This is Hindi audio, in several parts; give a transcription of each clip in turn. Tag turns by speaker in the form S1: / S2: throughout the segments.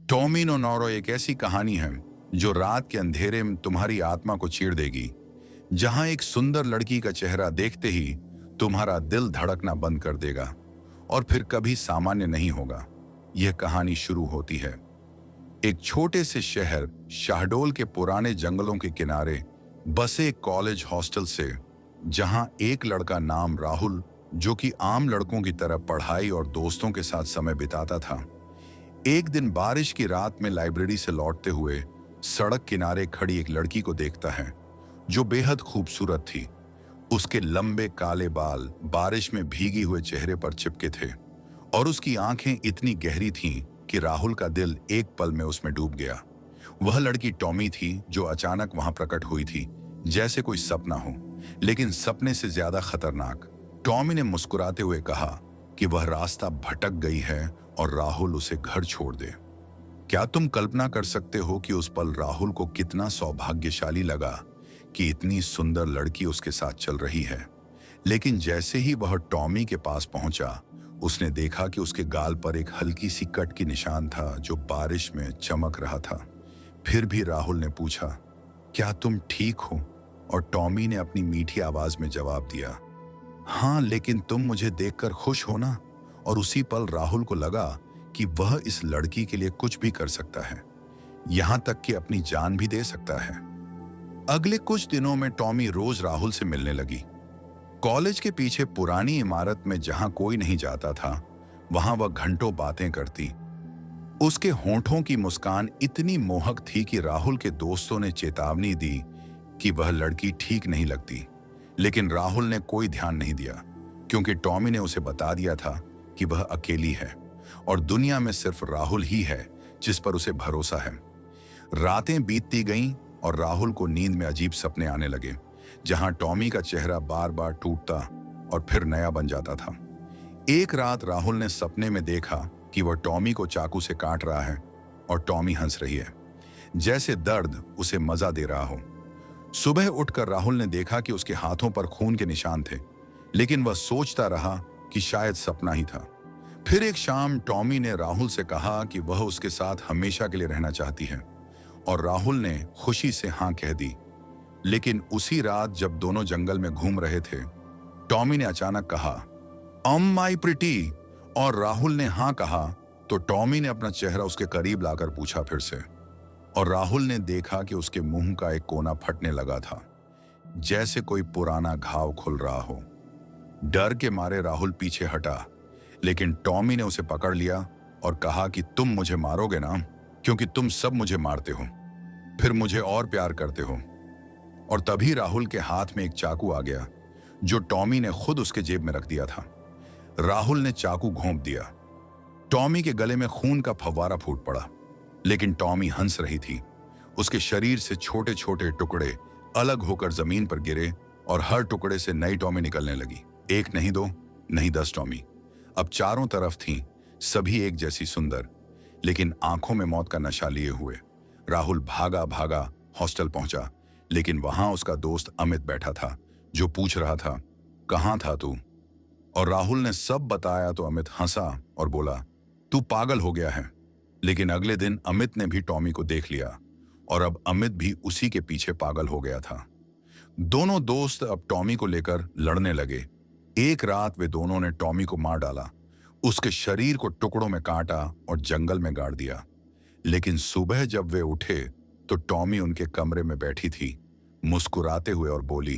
S1: टॉमी नो नॉरो एक ऐसी कहानी है जो रात के अंधेरे में तुम्हारी आत्मा को चीर देगी, जहां एक सुंदर लड़की का चेहरा देखते ही तुम्हारा दिल धड़कना बंद कर देगा और फिर कभी सामान्य नहीं होगा। यह कहानी शुरू होती है एक छोटे से शहर शाहडोल के पुराने जंगलों के किनारे बसे एक कॉलेज हॉस्टल से, जहां एक लड़का नाम राहुल, जो कि आम लड़कों की तरह पढ़ाई और दोस्तों के साथ समय बिताता था, एक दिन बारिश की रात में लाइब्रेरी से लौटते हुए सड़क किनारे खड़ी एक लड़की को देखता है जो बेहद खूबसूरत थी। उसके लंबे काले बाल बारिश में भीगी हुए चेहरे पर चिपके थे और उसकी आंखें इतनी गहरी थीं कि राहुल का दिल एक पल में उसमें डूब गया। वह लड़की टॉमी थी, जो अचानक वहां प्रकट हुई थी, जैसे कोई सपना हो, लेकिन सपने से ज्यादा खतरनाक। टॉमी ने मुस्कुराते हुए कहा कि वह रास्ता भटक गई है और राहुल उसे घर छोड़ दे। क्या तुम कल्पना कर सकते हो कि उस पल राहुल को कितना सौभाग्यशाली लगा कि इतनी सुंदर लड़की उसके साथ चल रही है। लेकिन जैसे ही वह टॉमी के पास पहुंचा, उसने देखा कि उसके गाल पर एक हल्की सी कट की निशान था जो बारिश में चमक रहा था। फिर भी राहुल ने पूछा, क्या तुम ठीक हो? और टॉमी ने अपनी मीठी आवाज में जवाब दिया, हाँ, लेकिन तुम मुझे देखकर खुश हो ना? और उसी पल राहुल को लगा कि वह इस लड़की के लिए कुछ भी कर सकता है, यहां तक कि अपनी जान भी दे सकता है। अगले कुछ दिनों में टॉमी रोज राहुल से मिलने लगी। कॉलेज के पीछे पुरानी इमारत में जहां कोई नहीं जाता था, वहां वह घंटों बातें करती। उसके होंठों की मुस्कान इतनी मोहक थी कि राहुल के दोस्तों ने चेतावनी दी कि वह लड़की ठीक नहीं लगती, लेकिन राहुल ने कोई ध्यान नहीं दिया, क्योंकि टॉमी ने उसे बता दिया था कि वह अकेली है और दुनिया में सिर्फ राहुल ही है जिस पर उसे भरोसा है। रातें बीतती गईं और राहुल को नींद में अजीब सपने आने लगे, जहां टॉमी का चेहरा बार बार टूटता और फिर नया बन जाता था। एक रात राहुल ने सपने में देखा कि वह टॉमी को चाकू से काट रहा है और टॉमी हंस रही है, जैसे दर्द उसे मजा दे रहा हो। सुबह उठकर राहुल ने देखा कि उसके हाथों पर खून के निशान थे, लेकिन वह सोचता रहा कि शायद सपना ही था। फिर एक शाम टॉमी ने राहुल से कहा कि वह उसके साथ हमेशा के लिए रहना चाहती है, और राहुल ने खुशी से हाँ कह दी। लेकिन उसी रात जब दोनों जंगल में घूम रहे थे, टॉमी ने अचानक कहा, माई प्रिटी, और राहुल ने हाँ कहा तो टॉमी ने अपना चेहरा उसके करीब लाकर पूछा फिर से, और राहुल ने देखा कि उसके मुंह का एक कोना फटने लगा था, जैसे कोई पुराना घाव खुल रहा हो। डर के मारे राहुल पीछे हटा, लेकिन टॉमी ने उसे पकड़ लिया और कहा कि तुम मुझे मारोगे ना, क्योंकि तुम सब मुझे मारते हो, फिर मुझे और प्यार करते हो। और तभी राहुल के हाथ में एक चाकू आ गया जो टॉमी ने खुद उसके जेब में रख दिया था। राहुल ने चाकू घोंप दिया। टॉमी के गले में खून का फव्वारा फूट पड़ा, लेकिन टॉमी हंस रही थी। उसके शरीर से छोटे छोटे टुकड़े अलग होकर जमीन पर गिरे और हर टुकड़े से नई टॉमी निकलने लगी। एक नहीं, दो नहीं, 10 टॉमी अब चारों तरफ थीं, सभी एक जैसी सुंदर, लेकिन आंखों में मौत का नशा लिए हुए। राहुल भागा भागा हॉस्टल पहुंचा, लेकिन वहां उसका दोस्त अमित बैठा था, जो पूछ रहा था, कहां था तू? और राहुल ने सब बताया तो अमित हंसा और बोला, तू पागल हो गया है। लेकिन अगले दिन अमित ने भी टॉमी को देख लिया और अब अमित भी उसी के पीछे पागल हो गया था। दोनों दोस्त अब टॉमी को लेकर लड़ने लगे। एक रात वे दोनों ने टॉमी को मार डाला, उसके शरीर को टुकड़ों में काटा और जंगल में गाड़ दिया। लेकिन सुबह जब वे उठे तो टॉमी उनके कमरे में बैठी थी, मुस्कुराते हुए, और बोली,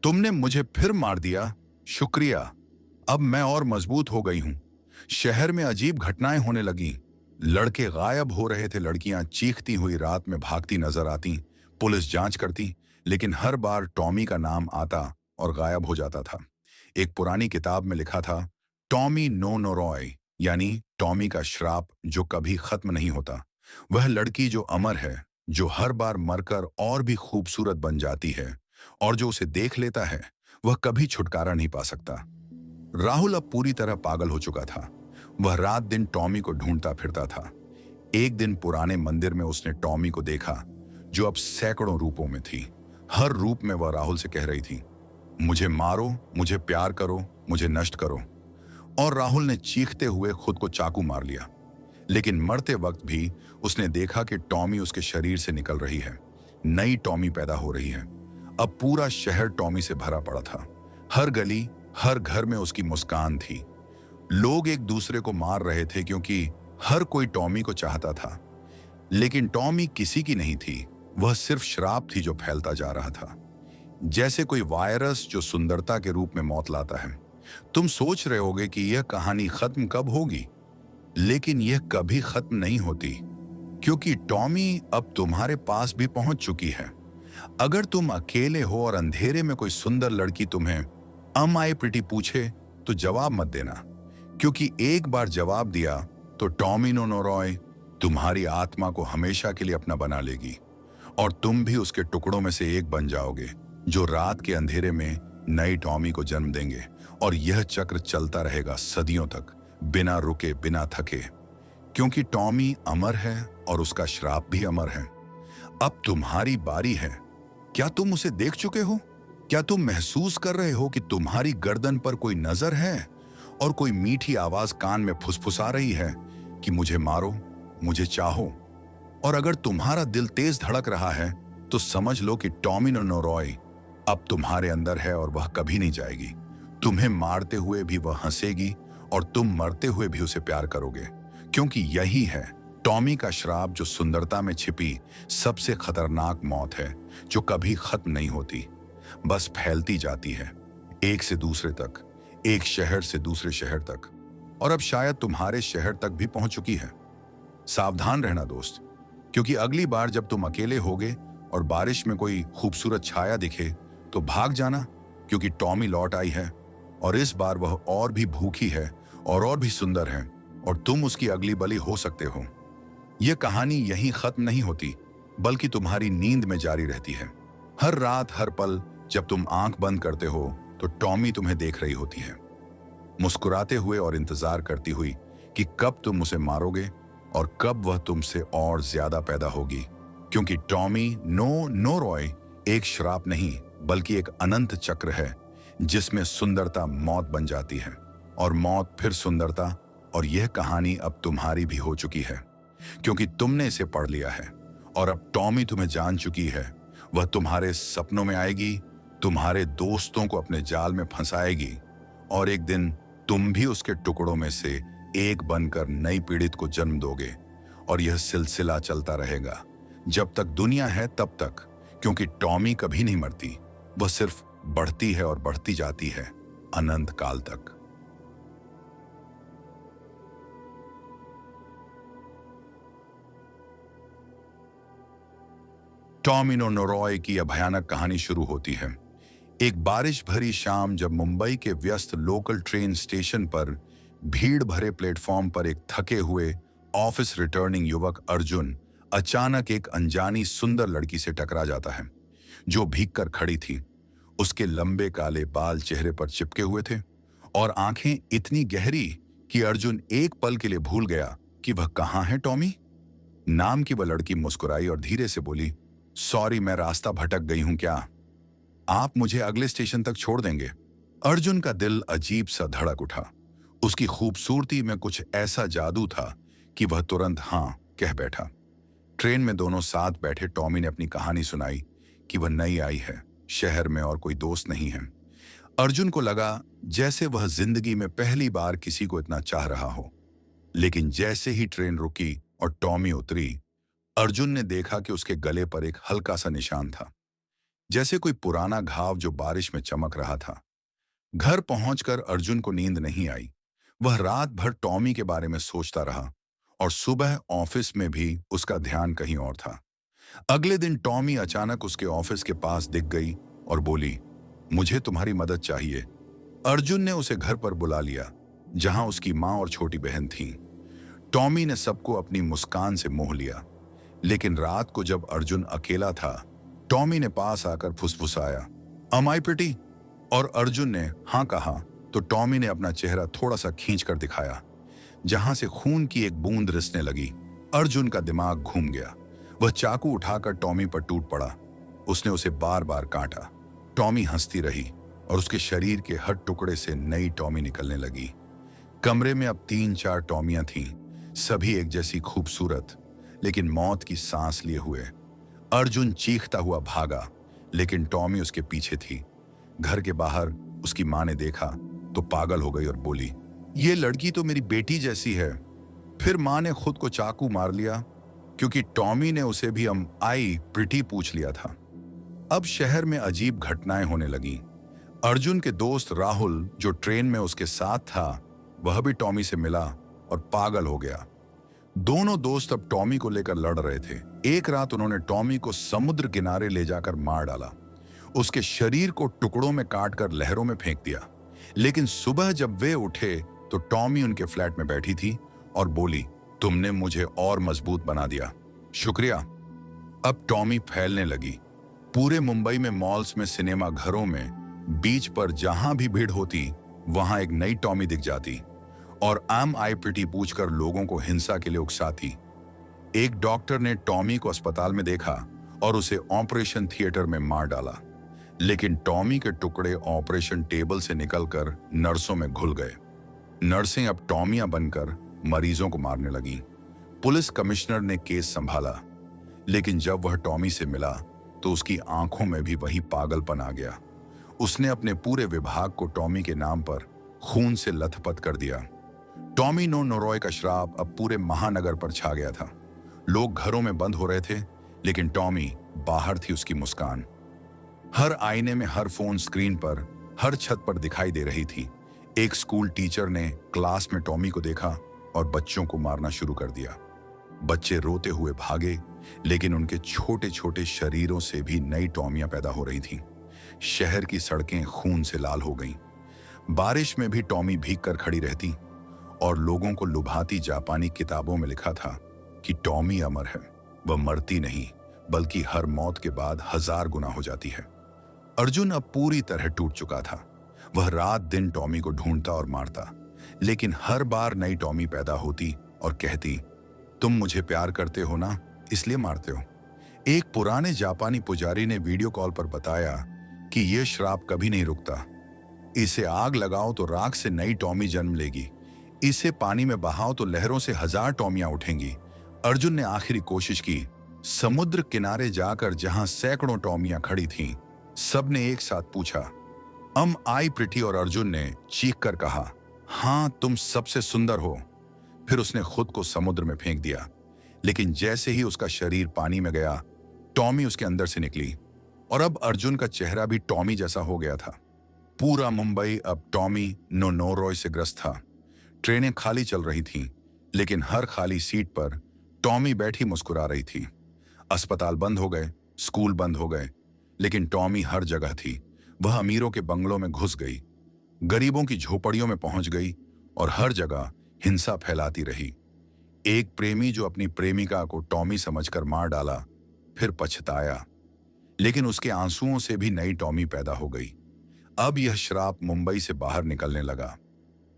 S1: तुमने मुझे फिर मार दिया, शुक्रिया, अब मैं और मजबूत हो गई हूं। शहर में अजीब घटनाएं होने लगी। लड़के गायब हो रहे थे, लड़कियां चीखती हुई रात में भागती नजर आती, पुलिस जांच करती, लेकिन हर बार टॉमी का नाम आता और गायब हो जाता था। एक पुरानी किताब में लिखा था, टॉमी नो नोरॉय, यानी टॉमी का श्राप जो कभी खत्म नहीं होता। वह लड़की जो अमर है, जो हर बार मरकर और भी खूबसूरत बन जाती है, और जो उसे देख लेता है वह कभी छुटकारा नहीं पा सकता। राहुल अब पूरी तरह पागल हो चुका था। वह रात दिन टॉमी को ढूंढता फिरता था। एक दिन पुराने मंदिर में उसने टॉमी को देखा, जो अब सैकड़ों रूपों में थी। हर रूप में वह राहुल से कह रही थी, मुझे मारो, मुझे प्यार करो, मुझे नष्ट करो। और राहुल ने चीखते हुए खुद को चाकू मार लिया। लेकिन मरते वक्त भी उसने देखा कि टॉमी उसके शरीर से निकल रही है। नई टॉमी पैदा हो रही है। अब पूरा शहर टॉमी से भरा पड़ा था। हर गली, हर घर में उसकी मुस्कान थी। लोग एक दूसरे को मार रहे थे क्योंकि हर कोई टॉमी को चाहता था। लेकिन टॉमी किसी की नहीं थी। वह सिर्फ श्राप थी जो फैलता जा रहा था, जैसे कोई वायरस जो सुंदरता के रूप में मौत लाता है। तुम सोच रहे होगे कि यह कहानी खत्म कब होगी, लेकिन यह कभी खत्म नहीं होती, क्योंकि टॉमी अब तुम्हारे पास भी पहुंच चुकी है। अगर तुम अकेले हो और अंधेरे में कोई सुंदर लड़की तुम्हें "अम आई प्रिटी" पूछे तो जवाब मत देना, क्योंकि एक बार जवाब दिया तो टॉमी नोनोरॉय तुम्हारी आत्मा को हमेशा के लिए अपना बना लेगी और तुम भी उसके टुकड़ों में से एक बन जाओगे, जो रात के अंधेरे में नई टॉमी को जन्म देंगे। और यह चक्र चलता रहेगा सदियों तक, बिना रुके, बिना थके, क्योंकि टॉमी अमर है और उसका श्राप भी अमर है। अब तुम्हारी बारी है। क्या तुम उसे देख चुके हो? क्या तुम महसूस कर रहे हो कि तुम्हारी गर्दन पर कोई नजर है और कोई मीठी आवाज कान में फुसफुसा रही है कि मुझे मारो, मुझे चाहो? और अगर तुम्हारा दिल तेज धड़क रहा है तो समझ लो कि टॉमी नोनोरॉय अब तुम्हारे अंदर है और वह कभी नहीं जाएगी। तुम्हें मारते हुए भी वह हंसेगी और तुम मरते हुए भी उसे प्यार करोगे, क्योंकि यही है टॉमी का श्राप, जो सुंदरता में छिपी सबसे खतरनाक मौत है, जो कभी खत्म नहीं होती, बस फैलती जाती है, एक से दूसरे तक, एक शहर से दूसरे शहर तक, और अब शायद तुम्हारे शहर तक भी पहुंच चुकी है। सावधान रहना दोस्त, क्योंकि अगली बार जब तुम अकेले होगे और बारिश में कोई खूबसूरत छाया दिखे तो भाग जाना, क्योंकि टॉमी लौट आई है और इस बार वह और भी भूखी है और भी सुंदर है, और तुम उसकी अगली बलि हो सकते हो। यह कहानी यहीं खत्म नहीं होती, बल्कि तुम्हारी नींद में जारी रहती है। हर रात, हर पल जब तुम आंख बंद करते हो तो टॉमी तुम्हें देख रही होती है, मुस्कुराते हुए और इंतजार करती हुई कि कब तुम उसे मारोगे और कब वह तुमसे और ज्यादा पैदा होगी, क्योंकि टॉमी नोनोरॉय एक श्राप नहीं, बल्कि एक अनंत चक्र है, जिसमें सुंदरता मौत बन जाती है और मौत फिर सुंदरता। और यह कहानी अब तुम्हारी भी हो चुकी है, क्योंकि तुमने इसे पढ़ लिया है और अब टॉमी तुम्हें जान चुकी है। वह तुम्हारे सपनों में आएगी, तुम्हारे दोस्तों को अपने जाल में फंसाएगी, और एक दिन तुम भी उसके टुकड़ों में से एक बनकर नई पीड़ित को जन्म दोगे। और यह सिलसिला चलता रहेगा जब तक दुनिया है तब तक, क्योंकि टॉमी कभी नहीं मरती, वह सिर्फ बढ़ती है और बढ़ती जाती है अनंत काल तक। टॉमी नोनोरॉय की यह भयानक कहानी शुरू होती है एक बारिश भरी शाम, जब मुंबई के व्यस्त लोकल ट्रेन स्टेशन पर भीड़ भरे प्लेटफॉर्म पर एक थके हुए ऑफिस रिटर्निंग युवक अर्जुन अचानक एक अनजानी सुंदर लड़की से टकरा जाता है, जो भीग कर खड़ी थी। उसके लंबे काले बाल चेहरे पर चिपके हुए थे और आंखें इतनी गहरी कि अर्जुन एक पल के लिए भूल गया कि वह कहाँ है। टॉमी नाम की वह लड़की मुस्कुराई और धीरे से बोली, सॉरी, मैं रास्ता भटक गई हूं, क्या आप मुझे अगले स्टेशन तक छोड़ देंगे? अर्जुन का दिल अजीब सा धड़क उठा। उसकी खूबसूरती में कुछ ऐसा जादू था कि वह तुरंत हाँ कह बैठा। ट्रेन में दोनों साथ बैठे टॉमी ने अपनी कहानी सुनाई कि वह नई आई है शहर में और कोई दोस्त नहीं है। अर्जुन को लगा जैसे वह जिंदगी में पहली बार किसी को इतना चाह रहा हो। लेकिन जैसे ही ट्रेन रुकी और टॉमी उतरी, अर्जुन ने देखा कि उसके गले पर एक हल्का सा निशान था, जैसे कोई पुराना घाव जो बारिश में चमक रहा था। घर पहुंचकर अर्जुन को नींद नहीं आई। वह रात भर टॉमी के बारे में सोचता रहा और सुबह ऑफिस में भी उसका ध्यान कहीं और था। अगले दिन टॉमी अचानक उसके ऑफिस के पास दिख गई और बोली, मुझे तुम्हारी मदद चाहिए। अर्जुन ने उसे घर पर बुला लिया, जहां उसकी माँ और छोटी बहन थीं। टॉमी ने सबको अपनी मुस्कान से मोह लिया, लेकिन रात को जब अर्जुन अकेला था, टॉमी ने पास आकर फुसफुसाया, "Am I pretty?" और अर्जुन ने हाँ कहा तो टॉमी ने अपना चेहरा थोड़ा सा खींचकर दिखाया, जहां से खून की एक बूंद रिसने लगी। अर्जुन का दिमाग घूम गया। वह चाकू उठाकर टॉमी पर टूट पड़ा। उसने उसे बार बार काटा। टॉमी हंसती रही और उसके शरीर के हर टुकड़े से नई टॉमी निकलने लगी। कमरे में अब 3-4 टॉमियां थीं, सभी एक जैसी खूबसूरत, लेकिन मौत की सांस लिए हुए। अर्जुन चीखता हुआ भागा, लेकिन टॉमी उसके पीछे थी। घर के बाहर उसकी मां ने देखा तो पागल हो गई और बोली, ये लड़की तो मेरी बेटी जैसी है। फिर मां ने खुद को चाकू मार लिया, क्योंकि टॉमी ने उसे भी आई प्रिटी पूछ लिया था। अब शहर में अजीब घटनाएं होने लगी। अर्जुन के दोस्त राहुल, जो ट्रेन में उसके साथ था, वह भी टॉमी से मिला और पागल हो गया। दोनों दोस्त अब टॉमी को लेकर लड़ रहे थे। एक रात उन्होंने टॉमी को समुद्र किनारे ले जाकर मार डाला। उसके शरीर को टुकड़ों में काटकर लहरों में फेंक दिया। लेकिन सुबह जब वे उठे तो टॉमी उनके फ्लैट में बैठी थी और बोली, तुमने मुझे और मजबूत बना दिया, शुक्रिया। अब टॉमी फैलने लगी। पूरे मुंबई में, मॉल्स में, सिनेमा घरों में, बीच पर जहां भी भीड़ होती वहां एक नई टॉमी दिख जाती और आई प्रिटी पूछकर लोगों को हिंसा के लिए उकसाती। एक डॉक्टर ने टॉमी को अस्पताल में देखा और उसे ऑपरेशन थिएटर में मार डाला। लेकिन टॉमी के टुकड़े ऑपरेशन टेबल से निकलकर नर्सों में घुल गए। नर्सें अब टॉमियां बनकर मरीजों को मारने लगीं। पुलिस कमिश्नर ने केस संभाला, लेकिन जब वह टॉमी से मिला तो उसकी आंखों में भी वही पागलपन आ गया। उसने अपने पूरे विभाग को टॉमी के नाम पर खून से लथपथ कर दिया। टॉमी नो नोरॉय का श्राप अब पूरे महानगर पर छा गया था। लोग घरों में बंद हो रहे थे, लेकिन टॉमी बाहर थी। उसकी मुस्कान हर आईने में, हर फोन स्क्रीन पर, हर छत पर दिखाई दे रही थी। एक स्कूल टीचर ने क्लास में टॉमी को देखा और बच्चों को मारना शुरू कर दिया। बच्चे रोते हुए भागे, लेकिन उनके छोटे छोटे शरीरों से भी नई टॉमियां पैदा हो रही थीं। शहर की सड़कें खून से लाल हो गईं। बारिश में भी टॉमी भीग कर खड़ी रहती और लोगों को लुभाती। जापानी किताबों में लिखा था कि टॉमी अमर है, वह मरती नहीं, बल्कि हर मौत के बाद 1000 गुना हो जाती है। अर्जुन अब पूरी तरह टूट चुका था। वह रात दिन टॉमी को ढूंढता और मारता, लेकिन हर बार नई टॉमी पैदा होती और कहती, तुम मुझे प्यार करते हो ना, इसलिए मारते हो। एक पुराने जापानी पुजारी ने वीडियो कॉल पर बताया कि यह श्राप कभी नहीं रुकता। इसे आग लगाओ तो राख से नई टॉमी जन्म लेगी, इसे पानी में बहाओ तो लहरों से 1000 टॉमियां उठेंगी। अर्जुन ने आखिरी कोशिश की। समुद्र किनारे जाकर जहां सैकड़ों टॉमियां खड़ी थीं, सबने एक साथ पूछा, आई प्रिटी, और अर्जुन ने चीख कर कहा, हाँ तुम सबसे सुंदर हो। फिर उसने खुद को समुद्र में फेंक दिया, लेकिन जैसे ही उसका शरीर पानी में गया, टॉमी उसके अंदर से निकली और अब अर्जुन का चेहरा भी टॉमी जैसा हो गया था। पूरा मुंबई अब टॉमी नो नोरॉय से ग्रस्त था। ट्रेनें खाली चल रही थीं, लेकिन हर खाली सीट पर टॉमी बैठी मुस्कुरा रही थी। अस्पताल बंद हो गए, स्कूल बंद हो गए, लेकिन टॉमी हर जगह थी। वह अमीरों के बंगलों में घुस गई, गरीबों की झोपड़ियों में पहुंच गई और हर जगह हिंसा फैलाती रही। एक प्रेमी जो अपनी प्रेमिका को टॉमी समझकर मार डाला, फिर पछताया, लेकिन उसके आंसुओं से भी नई टॉमी पैदा हो गई। अब यह श्राप मुंबई से बाहर निकलने लगा।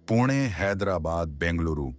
S1: पुणे, हैदराबाद, बेंगलुरु,